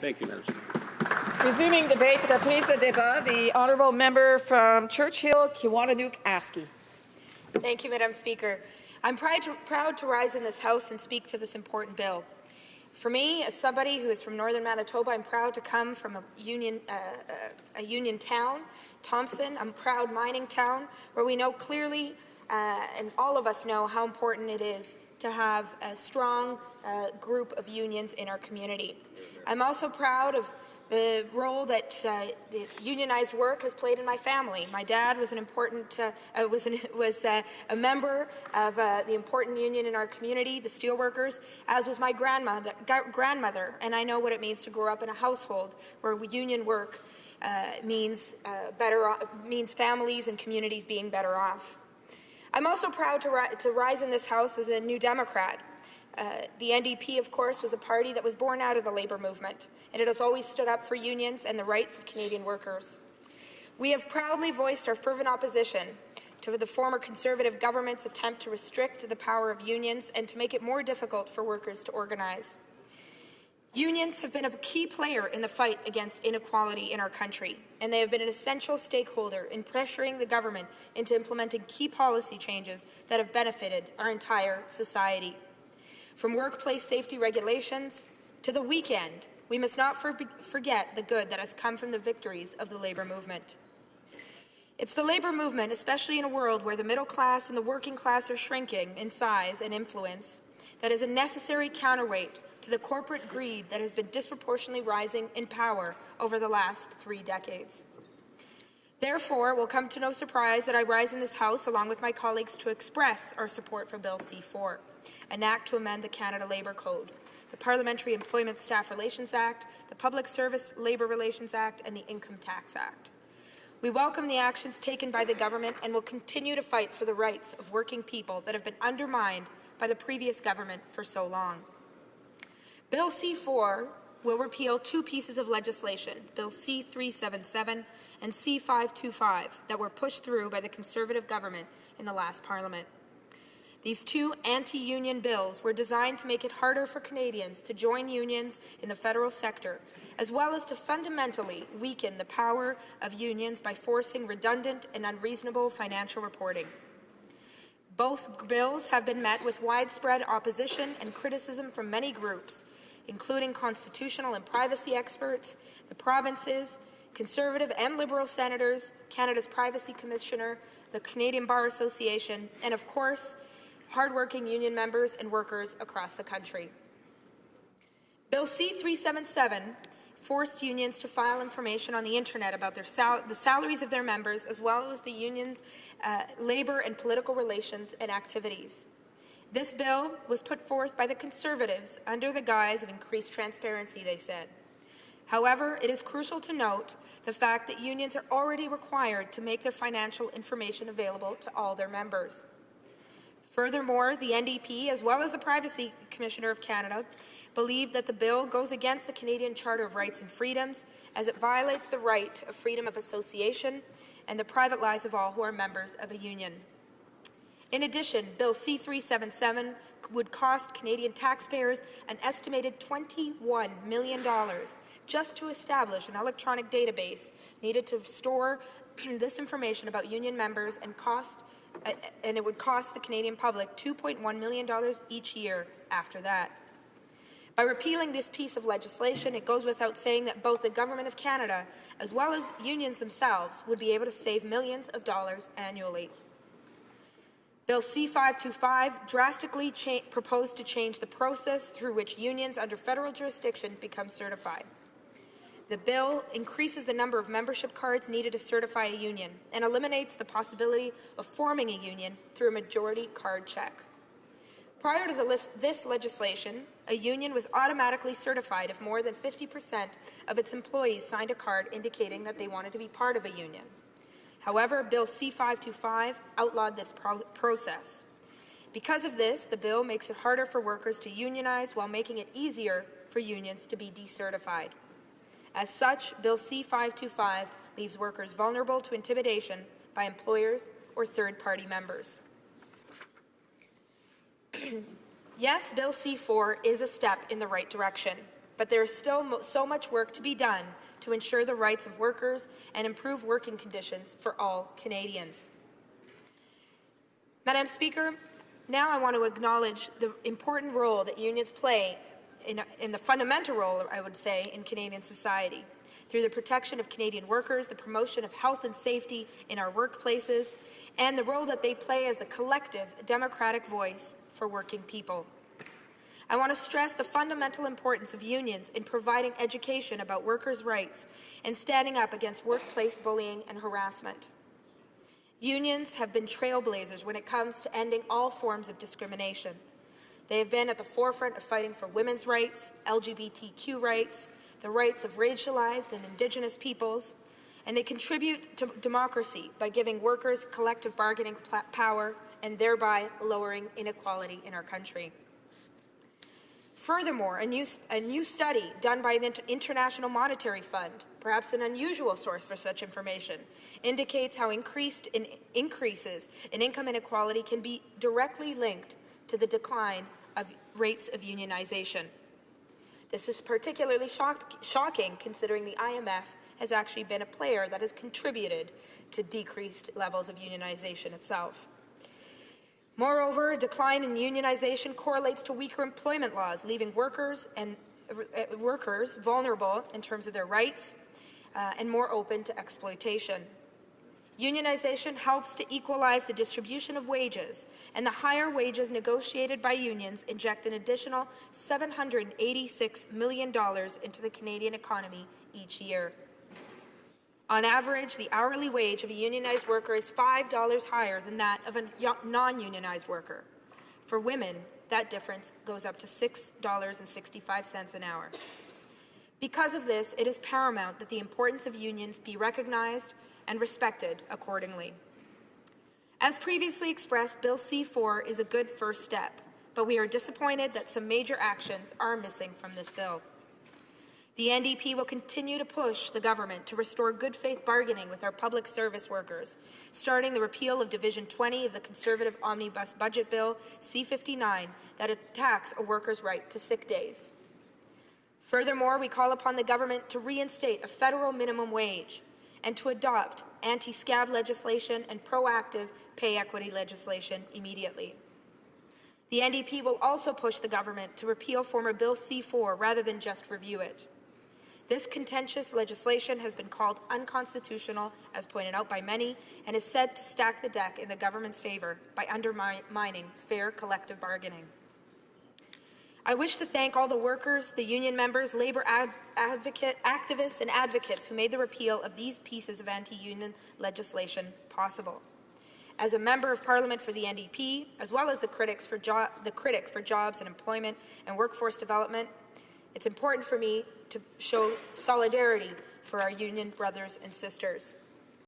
Thank you, Madam Speaker. Resuming debate, the prise de débat, the honourable member from Churchill, Kiwanis-Askey. Thank you, Madam Speaker. I'm proud to rise in this House and speak to this important bill. For me, as somebody who is from northern Manitoba, I'm proud to come from a union town, Thompson, a proud mining town, where we know clearly, and all of us know how important it is to have a strong group of unions in our community. I'm also proud of the role that the unionized work has played in my family. My dad was an important a member of the important union in our community, the steelworkers, as was my grandmother, and I know what it means to grow up in a household where union work means families and communities being better off. I'm also proud to rise in this House as a New Democrat. The NDP, of course, was a party that was born out of the labour movement, and it has always stood up for unions and the rights of Canadian workers. We have proudly voiced our fervent opposition to the former Conservative government's attempt to restrict the power of unions and to make it more difficult for workers to organize. Unions have been a key player in the fight against inequality in our country, and they have been an essential stakeholder in pressuring the government into implementing key policy changes that have benefited our entire society. From workplace safety regulations to the weekend, we must not forget the good that has come from the victories of the labour movement. It's the labour movement, especially in a world where the middle class and the working class are shrinking in size and influence, that is a necessary counterweight to the corporate greed that has been disproportionately rising in power over the last 3 decades. Therefore, it will come to no surprise that I rise in this House along with my colleagues to express our support for Bill C-4, an act to amend the Canada Labour Code, the Parliamentary Employment Staff Relations Act, the Public Service Labour Relations Act, and the Income Tax Act. We welcome the actions taken by the government and will continue to fight for the rights of working people that have been undermined by the previous government for so long. Bill C-4 will repeal 2 pieces of legislation, Bill C-377 and C-525, that were pushed through by the Conservative government in the last Parliament. These 2 anti-union bills were designed to make it harder for Canadians to join unions in the federal sector, as well as to fundamentally weaken the power of unions by forcing redundant and unreasonable financial reporting. Both bills have been met with widespread opposition and criticism from many groups, including constitutional and privacy experts, the provinces, Conservative and Liberal senators, Canada's Privacy Commissioner, the Canadian Bar Association, and of course, hardworking union members and workers across the country. Bill C-377 forced unions to file information on the internet about the salaries of their members, as well as the union's labour and political relations and activities. This bill was put forth by the Conservatives under the guise of increased transparency, they said. However, it is crucial to note the fact that unions are already required to make their financial information available to all their members. Furthermore, the NDP, as well as the Privacy Commissioner of Canada, believe that the bill goes against the Canadian Charter of Rights and Freedoms, as it violates the right of freedom of association and the private lives of all who are members of a union. In addition, Bill C-377 would cost Canadian taxpayers an estimated $21 million just to establish an electronic database needed to store this information about union members, and it would cost the Canadian public $2.1 million each year after that. By repealing this piece of legislation, it goes without saying that both the Government of Canada as well as unions themselves would be able to save millions of dollars annually. Bill C-525 drastically proposed to change the process through which unions under federal jurisdiction become certified. The bill increases the number of membership cards needed to certify a union and eliminates the possibility of forming a union through a majority card check. Prior to this legislation, a union was automatically certified if more than 50% of its employees signed a card indicating that they wanted to be part of a union. However, Bill C-525 outlawed this process. Because of this, the bill makes it harder for workers to unionize while making it easier for unions to be decertified. As such, Bill C-525 leaves workers vulnerable to intimidation by employers or third-party members. Yes, Bill C-4 is a step in the right direction. but there is still so much work to be done to ensure the rights of workers and improve working conditions for all Canadians. Madam Speaker, now I want to acknowledge the important role that unions play in the fundamental role, I would say, in Canadian society, through the protection of Canadian workers, the promotion of health and safety in our workplaces, and the role that they play as the collective democratic voice for working people. I want to stress the fundamental importance of unions in providing education about workers' rights and standing up against workplace bullying and harassment. Unions have been trailblazers when it comes to ending all forms of discrimination. They have been at the forefront of fighting for women's rights, LGBTQ rights, the rights of racialized and Indigenous peoples, and they contribute to democracy by giving workers collective bargaining power and thereby lowering inequality in our country. Furthermore, a new study done by the International Monetary Fund, perhaps an unusual source for such information, indicates how increases in income inequality can be directly linked to the decline of rates of unionization. This is particularly shocking considering the IMF has actually been a player that has contributed to decreased levels of unionization itself. Moreover, a decline in unionization correlates to weaker employment laws, leaving workers vulnerable in terms of their rights and more open to exploitation. Unionization helps to equalize the distribution of wages, and the higher wages negotiated by unions inject an additional $786 million into the Canadian economy each year. On average, the hourly wage of a unionized worker is $5 higher than that of a non-unionized worker. For women, that difference goes up to $6.65 an hour. Because of this, it is paramount that the importance of unions be recognized and respected accordingly. As previously expressed, Bill C-4 is a good first step, but we are disappointed that some major actions are missing from this bill. The NDP will continue to push the government to restore good faith bargaining with our public service workers, starting the repeal of Division 20 of the Conservative Omnibus Budget Bill C-59 that attacks a worker's right to sick days. Furthermore, we call upon the government to reinstate a federal minimum wage and to adopt anti-scab legislation and proactive pay equity legislation immediately. The NDP will also push the government to repeal former Bill C-4 rather than just review it. This contentious legislation has been called unconstitutional, as pointed out by many, and is said to stack the deck in the government's favour by undermining fair collective bargaining. I wish to thank all the workers, the union members, labour activists and advocates who made the repeal of these pieces of anti-union legislation possible. As a member of Parliament for the NDP, as well as the critic for jobs and employment and workforce development, it's important for me to show solidarity for our union brothers and sisters.